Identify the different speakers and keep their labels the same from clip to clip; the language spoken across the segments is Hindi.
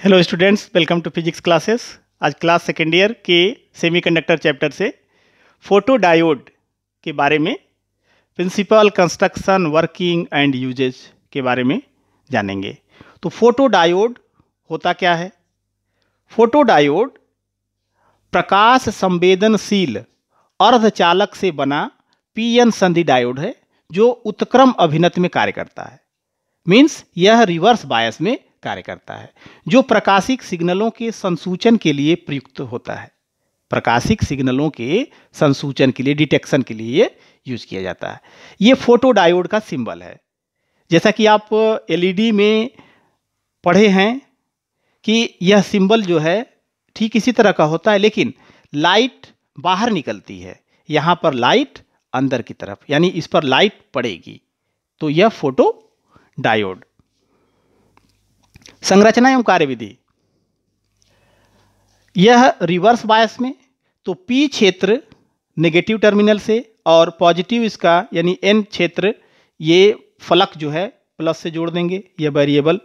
Speaker 1: Hello students, welcome to physics classes. आज क्लास सेकेंड ईयर के सेमीकंडक्टर चैप्टर से फोटो डायोड के बारे में, principle, construction, working and uses के बारे में जानेंगे। तो फोटो डायोड होता क्या है? फोटो डायोड प्रकाश संवेदनशील अर्धचालक से बना पीएन संधि डायोड है जो उत्क्रम अभिनत में कार्य करता है। मीन्स यह रिवर्स बायस में कार्य करता है, जो प्रकाशिक सिग्नलों के संसूचन के लिए प्रयुक्त होता है। प्रकाशिक सिग्नलों के संसूचन के लिए, डिटेक्शन के लिए यूज किया जाता है। ये फोटो डायोड का सिंबल है। जैसा कि आप एलईडी में पढ़े हैं कि यह सिंबल जो है ठीक इसी तरह का होता है, लेकिन लाइट बाहर निकलती है, यहाँ पर लाइट अंदर की तरफ, यानी इस पर लाइट पड़ेगी, तो यह फोटो डायोड। संरचना एवं कार्यविधि, यह रिवर्स बायस में, तो पी क्षेत्र नेगेटिव टर्मिनल से और पॉजिटिव इसका यानी एन क्षेत्र, ये फलक जो है प्लस से जोड़ देंगे, यह वेरिएबल।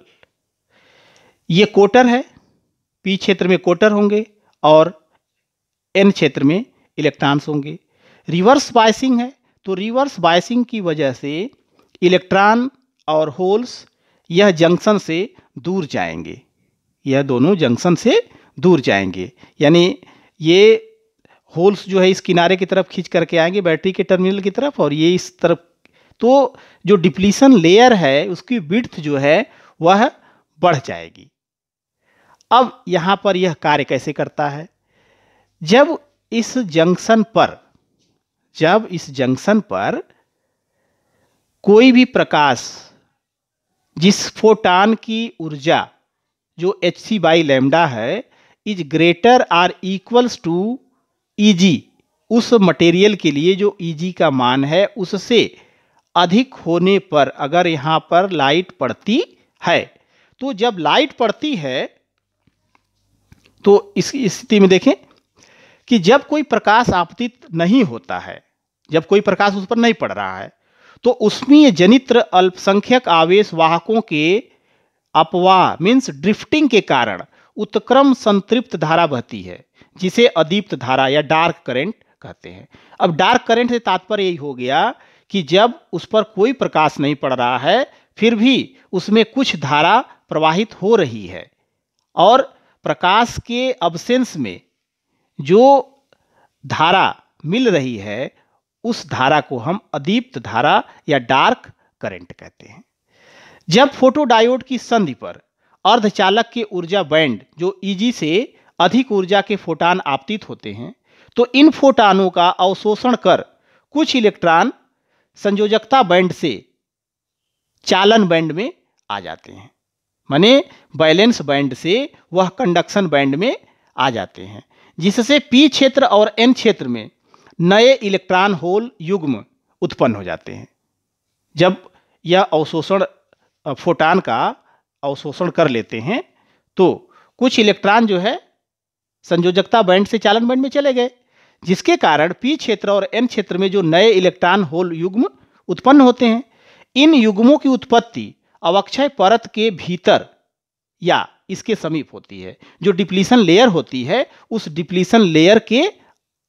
Speaker 1: ये कोटर है, पी क्षेत्र में कोटर होंगे और एन क्षेत्र में इलेक्ट्रॉन्स होंगे। रिवर्स बायसिंग है, तो रिवर्स बायसिंग की वजह से इलेक्ट्रॉन और होल्स यह जंक्शन से दूर जाएंगे, यह दोनों जंक्शन से दूर जाएंगे, यानी ये होल्स जो है इस किनारे की तरफ खींच करके आएंगे बैटरी के टर्मिनल की तरफ, और ये इस तरफ। तो जो डिप्लीशन लेयर है उसकी विड्थ जो है वह बढ़ जाएगी। अब यहाँ पर यह कार्य कैसे करता है? जब इस जंक्शन पर कोई भी प्रकाश, जिस फोटान की ऊर्जा जो hc बाई लैम्डा है is greater or equals to Eg, उस मटेरियल के लिए जो Eg का मान है उससे अधिक होने पर अगर यहाँ पर लाइट पड़ती है, तो जब लाइट पड़ती है तो इस स्थिति में देखें कि जब कोई प्रकाश आपतित नहीं होता है, जब कोई प्रकाश उस पर नहीं पड़ रहा है, तो उसमें जनित्र अल्पसंख्यक आवेश वाहकों के अपवाह मीन्स ड्रिफ्टिंग के कारण उत्क्रम संतृप्त धारा बहती है, जिसे अदीप्त धारा या डार्क करंट कहते हैं। अब डार्क करंट से तात्पर्य यही हो गया कि जब उस पर कोई प्रकाश नहीं पड़ रहा है फिर भी उसमें कुछ धारा प्रवाहित हो रही है, और प्रकाश के अब्सेंस में जो धारा मिल रही है उस धारा को हम अदीप्त धारा या डार्क करंट कहते हैं। जब फोटोडायोड की संधि पर अर्धचालक के ऊर्जा बैंड जो Eg से अधिक ऊर्जा के फोटान आपतित होते हैं, तो इन फोटानों का अवशोषण कर कुछ इलेक्ट्रॉन संयोजकता बैंड से चालन बैंड में आ जाते हैं, माने बैलेंस बैंड से वह कंडक्शन बैंड में आ जाते हैं, जिससे पी क्षेत्र और एन क्षेत्र में नए इलेक्ट्रॉन होल युग्म उत्पन्न हो जाते हैं। जब यह अवशोषण फोटान का अवशोषण कर लेते हैं तो कुछ इलेक्ट्रॉन जो है संयोजकता बैंड से चालन बैंड में चले गए, जिसके कारण पी क्षेत्र और एन क्षेत्र में जो नए इलेक्ट्रॉन होल युग्म उत्पन्न होते हैं, इन युग्मों की उत्पत्ति अवक्षय परत के भीतर या इसके समीप होती है। जो डिप्लीशन लेयर होती है उस डिप्लीशन लेयर के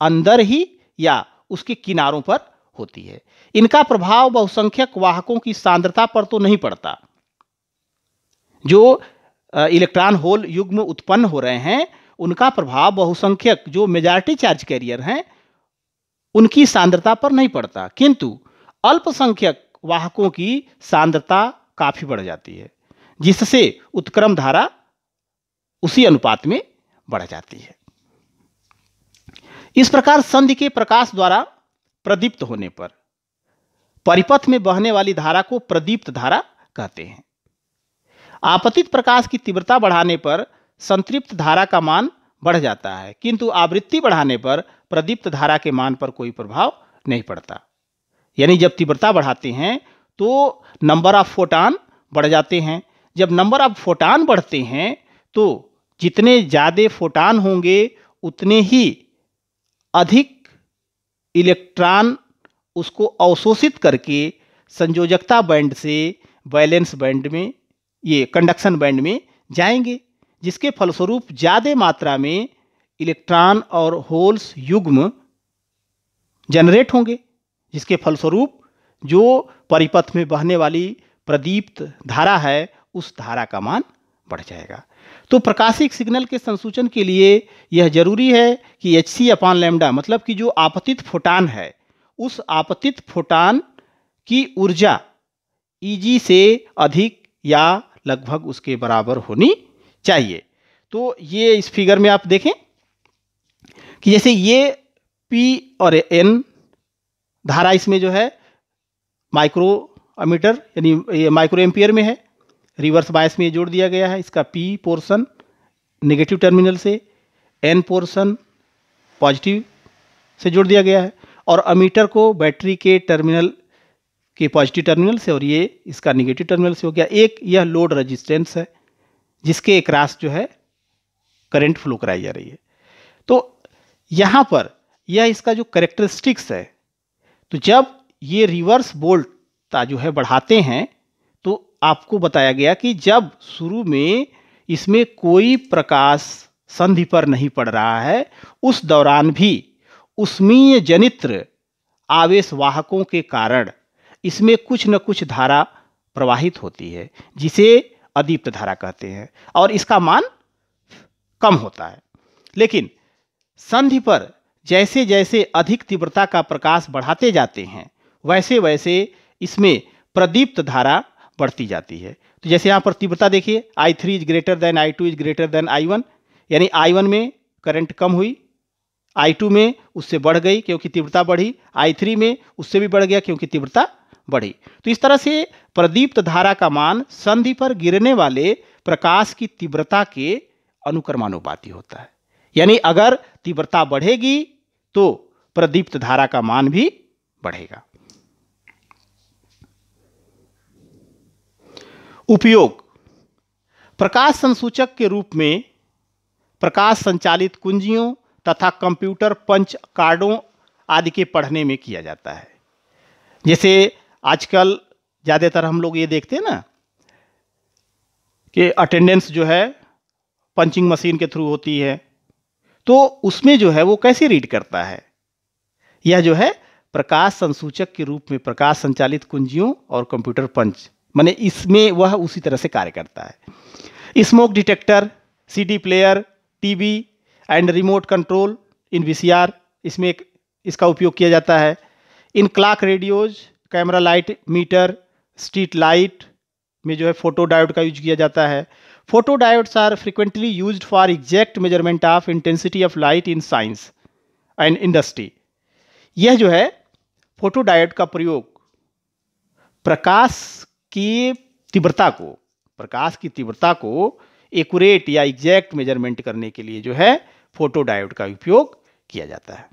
Speaker 1: अंदर ही या उसके किनारों पर होती है। इनका प्रभाव बहुसंख्यक वाहकों की सांद्रता पर तो नहीं पड़ता। जो इलेक्ट्रॉन होल युग्म उत्पन्न हो रहे हैं उनका प्रभाव बहुसंख्यक जो मेजॉरिटी चार्ज कैरियर हैं उनकी सांद्रता पर नहीं पड़ता, किंतु अल्पसंख्यक वाहकों की सांद्रता काफी बढ़ जाती है, जिससे उत्क्रम धारा उसी अनुपात में बढ़ जाती है। इस प्रकार संधि के प्रकाश द्वारा प्रदीप्त होने पर परिपथ में बहने वाली धारा को प्रदीप्त धारा कहते हैं। आपतित प्रकाश की तीव्रता बढ़ाने पर संतृप्त धारा का मान बढ़ जाता है, किंतु आवृत्ति बढ़ाने पर प्रदीप्त धारा के मान पर कोई प्रभाव नहीं पड़ता। यानी जब तीव्रता बढ़ाते हैं तो नंबर ऑफ फोटान बढ़ जाते हैं। जब नंबर ऑफ फोटान बढ़ते हैं तो जितने ज़्यादा फोटान होंगे उतने ही अधिक इलेक्ट्रॉन उसको अवशोषित करके संयोजकता बैंड से बैलेंस बैंड में, ये कंडक्शन बैंड में जाएंगे, जिसके फलस्वरूप ज्यादा मात्रा में इलेक्ट्रॉन और होल्स युग्म जनरेट होंगे, जिसके फलस्वरूप जो परिपथ में बहने वाली प्रदीप्त धारा है उस धारा का मान बढ़ जाएगा। तो प्रकाशिक सिग्नल के संसूचन के लिए यह जरूरी है कि hc/λ मतलब कि जो आपतित फोटान है उस आपतित फोटान की ऊर्जा Eg से अधिक या लगभग उसके बराबर होनी चाहिए। तो ये इस फिगर में आप देखें कि जैसे ये P और N धारा इसमें जो है माइक्रो अमीटर यानी ये माइक्रो एम्पियर में है, रिवर्स बायस में जोड़ दिया गया है। इसका P पोर्शन नेगेटिव टर्मिनल से, N पोर्शन पॉजिटिव से जोड़ दिया गया है और अमीटर को बैटरी के टर्मिनल के पॉजिटिव टर्मिनल से और ये इसका नेगेटिव टर्मिनल से हो गया। एक यह लोड रेजिस्टेंस है जिसके अक्रॉस जो है करंट फ्लो कराई जा रही है। तो यहाँ पर यह इसका जो कैरेक्टरिस्टिक्स है, तो जब ये रिवर्स वोल्टता जो है बढ़ाते हैं तो आपको बताया गया कि जब शुरू में इसमें कोई प्रकाश संधि पर नहीं पड़ रहा है उस दौरान भी उष्मीय जनित्र आवेश वाहकों के कारण इसमें कुछ न कुछ धारा प्रवाहित होती है जिसे अदीप्त धारा कहते हैं और इसका मान कम होता है। लेकिन संधि पर जैसे जैसे अधिक तीव्रता का प्रकाश बढ़ाते जाते हैं वैसे वैसे इसमें प्रदीप्त धारा बढ़ती जाती है। तो जैसे यहाँ पर तीव्रता देखिए, I3 is greater than I2 is greater than I1, यानी I1 में करंट कम हुई, I2 में उससे बढ़ गई क्योंकि तीव्रता बढ़ी, I3 में उससे भी बढ़ गया क्योंकि तीव्रता बढ़ी। तो इस तरह से प्रदीप्त धारा का मान संधि पर गिरने वाले प्रकाश की तीव्रता के अनुक्रमानुपाती होता है। यानी अगर तीव्रता बढ़ेगी तो प्रदीप्त धारा का मान भी बढ़ेगा। उपयोग: प्रकाश संसूचक के रूप में प्रकाश संचालित कुंजियों तथा कंप्यूटर पंच कार्डों आदि के पढ़ने में किया जाता है। जैसे आजकल ज़्यादातर हम लोग ये देखते हैं ना कि अटेंडेंस जो है पंचिंग मशीन के थ्रू होती है, तो उसमें जो है वो कैसे रीड करता है, यह जो है प्रकाश संसूचक के रूप में प्रकाश संचालित कुंजियों और कंप्यूटर पंच, माने इसमें वह उसी तरह से कार्य करता है। Smoke detector, CD player, TV and remote control in VCR, इसमें इसका उपयोग किया जाता है। In clock radios, camera light meter, street light में जो है फोटो डायोड का यूज किया जाता है। Photo diodes are frequently used for exact measurement of intensity of light in science and industry. यह जो है फोटो डायोड का प्रयोग प्रकाश की तीव्रता को एक्यूरेट या एग्जैक्ट मेजरमेंट करने के लिए जो है फोटो डायोड का उपयोग किया जाता है।